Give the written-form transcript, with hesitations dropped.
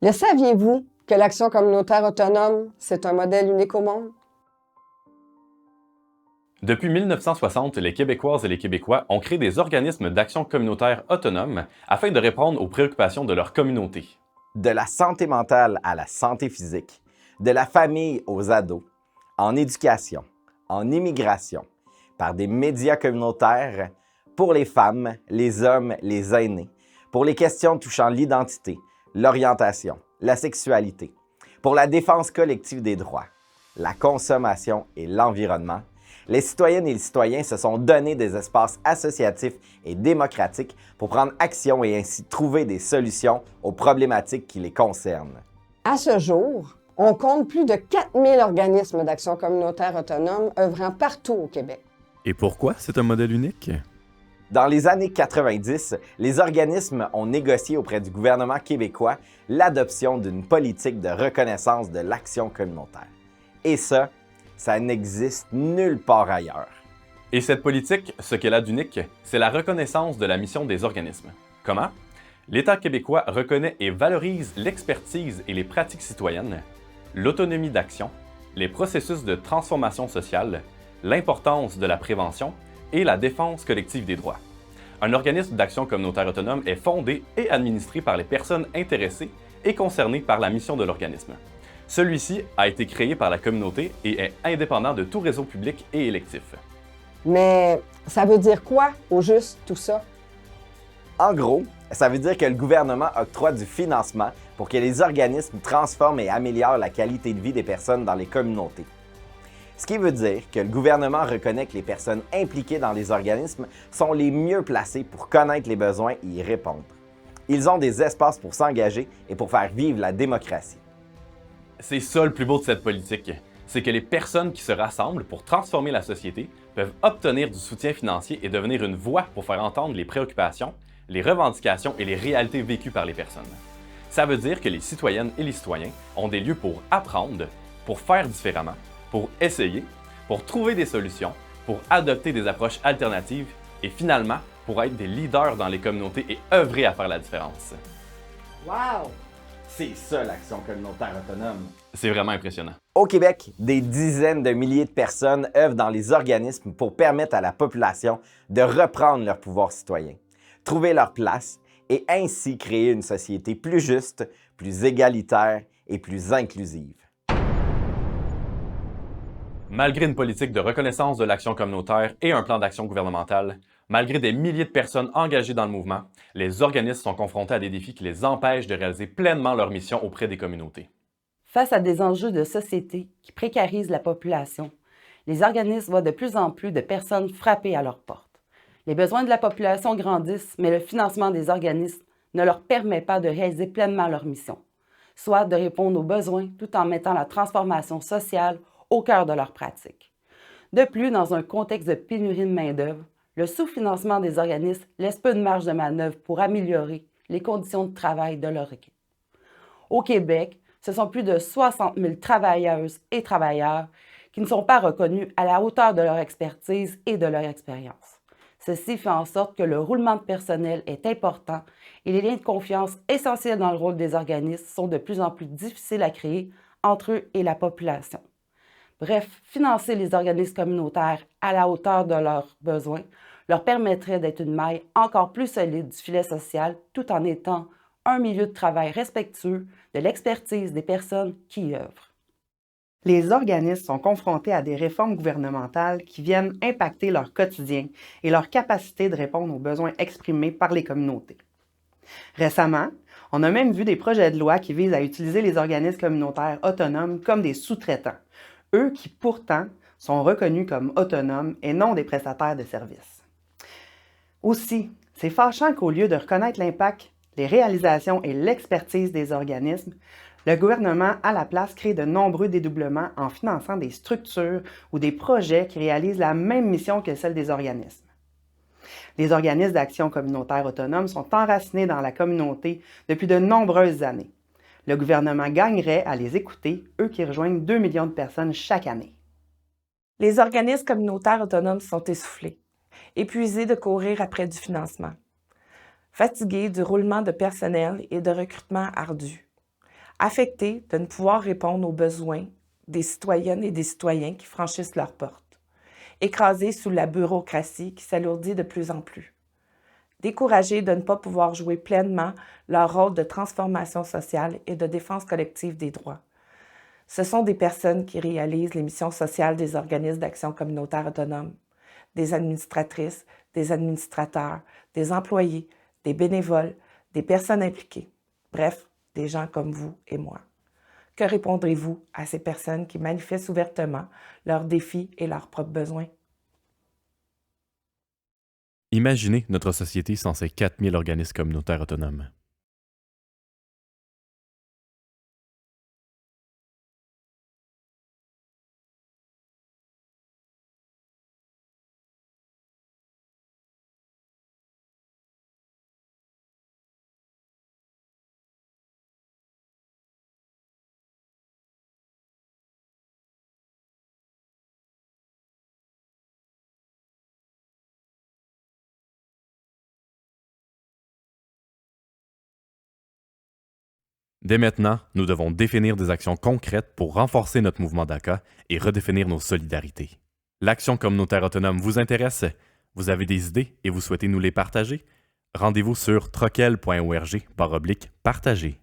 Le saviez-vous que l'action communautaire autonome, c'est un modèle unique au monde? Depuis 1960, les Québécoises et les Québécois ont créé des organismes d'action communautaire autonomes afin de répondre aux préoccupations de leur communauté. De la santé mentale à la santé physique, de la famille aux ados, en éducation, en immigration, par des médias communautaires, pour les femmes, les hommes, les aînés, pour les questions touchant l'identité, l'orientation, la sexualité, pour la défense collective des droits, la consommation et l'environnement, les citoyennes et les citoyens se sont donné des espaces associatifs et démocratiques pour prendre action et ainsi trouver des solutions aux problématiques qui les concernent. À ce jour, on compte plus de 4000 organismes d'action communautaire autonome œuvrant partout au Québec. Et pourquoi c'est un modèle unique? Dans les années 90, les organismes ont négocié auprès du gouvernement québécois l'adoption d'une politique de reconnaissance de l'action communautaire. Et ça n'existe nulle part ailleurs. Et cette politique, ce qu'elle a d'unique, c'est la reconnaissance de la mission des organismes. Comment? L'État québécois reconnaît et valorise l'expertise et les pratiques citoyennes, l'autonomie d'action, les processus de transformation sociale, l'importance de la prévention et la défense collective des droits. Un organisme d'action communautaire autonome est fondé et administré par les personnes intéressées et concernées par la mission de l'organisme. Celui-ci a été créé par la communauté et est indépendant de tout réseau public et électif. Mais ça veut dire quoi, au juste, tout ça? En gros, ça veut dire que le gouvernement octroie du financement pour que les organismes transforment et améliorent la qualité de vie des personnes dans les communautés. Ce qui veut dire que le gouvernement reconnaît que les personnes impliquées dans les organismes sont les mieux placées pour connaître les besoins et y répondre. Ils ont des espaces pour s'engager et pour faire vivre la démocratie. C'est ça le plus beau de cette politique, c'est que les personnes qui se rassemblent pour transformer la société peuvent obtenir du soutien financier et devenir une voix pour faire entendre les préoccupations, les revendications et les réalités vécues par les personnes. Ça veut dire que les citoyennes et les citoyens ont des lieux pour apprendre, pour faire différemment, pour essayer, pour trouver des solutions, pour adopter des approches alternatives et finalement pour être des leaders dans les communautés et œuvrer à faire la différence. Wow! C'est ça l'action communautaire autonome. C'est vraiment impressionnant. Au Québec, des dizaines de milliers de personnes œuvrent dans les organismes pour permettre à la population de reprendre leur pouvoir citoyen, trouver leur place et ainsi créer une société plus juste, plus égalitaire et plus inclusive. Malgré une politique de reconnaissance de l'action communautaire et un plan d'action gouvernemental, malgré des milliers de personnes engagées dans le mouvement, les organismes sont confrontés à des défis qui les empêchent de réaliser pleinement leur mission auprès des communautés. Face à des enjeux de société qui précarisent la population, les organismes voient de plus en plus de personnes frapper à leur porte. Les besoins de la population grandissent, mais le financement des organismes ne leur permet pas de réaliser pleinement leur mission, soit de répondre aux besoins tout en mettant la transformation sociale au cœur de leur pratique. De plus, dans un contexte de pénurie de main-d'œuvre, le sous-financement des organismes laisse peu de marge de manœuvre pour améliorer les conditions de travail de leur équipe. Au Québec, ce sont plus de 60 000 travailleuses et travailleurs qui ne sont pas reconnus à la hauteur de leur expertise et de leur expérience. Ceci fait en sorte que le roulement de personnel est important et les liens de confiance essentiels dans le rôle des organismes sont de plus en plus difficiles à créer entre eux et la population. Bref, financer les organismes communautaires à la hauteur de leurs besoins leur permettrait d'être une maille encore plus solide du filet social tout en étant un milieu de travail respectueux de l'expertise des personnes qui y œuvrent. Les organismes sont confrontés à des réformes gouvernementales qui viennent impacter leur quotidien et leur capacité de répondre aux besoins exprimés par les communautés. Récemment, on a même vu des projets de loi qui visent à utiliser les organismes communautaires autonomes comme des sous-traitants, eux qui pourtant sont reconnus comme autonomes et non des prestataires de services. Aussi, c'est fâchant qu'au lieu de reconnaître l'impact, les réalisations et l'expertise des organismes, le gouvernement, à la place, crée de nombreux dédoublements en finançant des structures ou des projets qui réalisent la même mission que celle des organismes. Les organismes d'action communautaire autonome sont enracinés dans la communauté depuis de nombreuses années. Le gouvernement gagnerait à les écouter, eux qui rejoignent 2 millions de personnes chaque année. Les organismes communautaires autonomes sont essoufflés, épuisés de courir après du financement, fatigués du roulement de personnel et de recrutement ardu. affectés de ne pouvoir répondre aux besoins des citoyennes et des citoyens qui franchissent leurs portes, écrasés sous la bureaucratie qui s'alourdit de plus en plus, découragés de ne pas pouvoir jouer pleinement leur rôle de transformation sociale et de défense collective des droits. Ce sont des personnes qui réalisent les missions sociales des organismes d'action communautaire autonome, des administratrices, des administrateurs, des employés, des bénévoles, des personnes impliquées, bref, des gens comme vous et moi. Que répondrez-vous à ces personnes qui manifestent ouvertement leurs défis et leurs propres besoins? Imaginez notre société sans ces 4000 organismes communautaires autonomes. Dès maintenant, nous devons définir des actions concrètes pour renforcer notre mouvement d'ACA et redéfinir nos solidarités. L'action communautaire autonome vous intéresse? Vous avez des idées et vous souhaitez nous les partager? Rendez-vous sur troquel.org/partager.